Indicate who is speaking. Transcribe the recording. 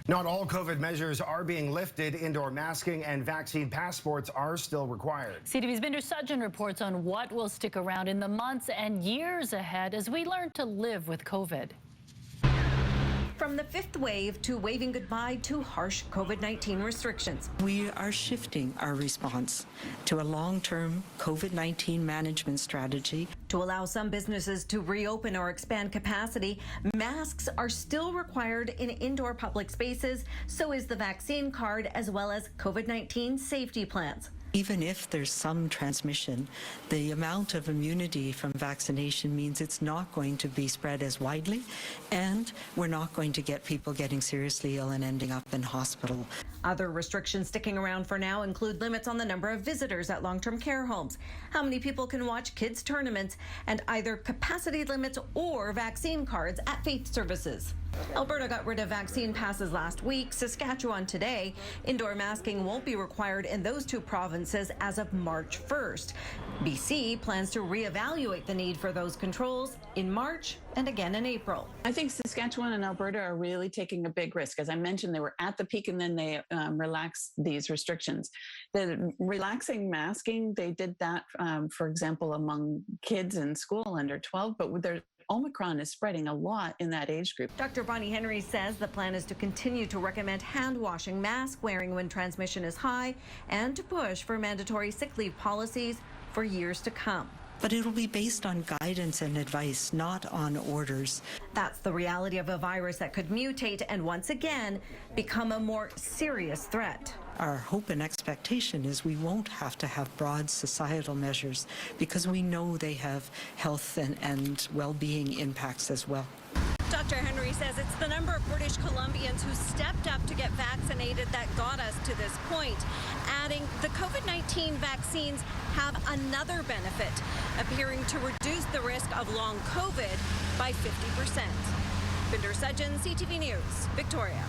Speaker 1: Not all COVID measures are being lifted. Indoor masking and vaccine passports are still required.
Speaker 2: CTV's Binder Sudjan reports on what will stick around in the months and years ahead as we learn to live with COVID.
Speaker 3: From the fifth wave to waving goodbye to harsh COVID-19 restrictions.
Speaker 4: We are shifting our response to a long-term COVID-19 management strategy.
Speaker 3: To allow some businesses to reopen or expand capacity, masks are still required in indoor public spaces. So is the vaccine card, as well as COVID-19 safety plans.
Speaker 4: Even if there's some transmission, the amount of immunity from vaccination means it's not going to be spread as widely, and we're not going to get people getting seriously ill and ending up in hospital.
Speaker 3: Other restrictions sticking around for now include limits on the number of visitors at long-term care homes, how many people can watch kids' tournaments, and either capacity limits or vaccine cards at faith services. Alberta got rid of vaccine passes last week. Saskatchewan today. Indoor masking won't be required in those two provinces as of March 1st. BC plans to reevaluate the need for those controls in March and again in April.
Speaker 5: I think Saskatchewan and Alberta are really taking a big risk. As I mentioned, they were at the peak and then they relaxed these restrictions. The relaxing masking, they did that, for example, among kids in school under 12, but Omicron is spreading a lot in that age group.
Speaker 3: Dr. Bonnie Henry says the plan is to continue to recommend hand washing, mask wearing when transmission is high, and to push for mandatory sick leave policies for years to come.
Speaker 4: But it'll be based on guidance and advice, not on orders.
Speaker 3: That's the reality of a virus that could mutate and once again become a more serious threat.
Speaker 4: Our hope and expectation is we won't have to have broad societal measures because we know they have health and well-being impacts as well.
Speaker 3: Dr. Henry says it's the number of British Columbians who stepped up to get vaccinated that got us to this point, adding the COVID-19 vaccines have another benefit, appearing to reduce the risk of long COVID by 50%. Binder Sudjan, CTV News, Victoria.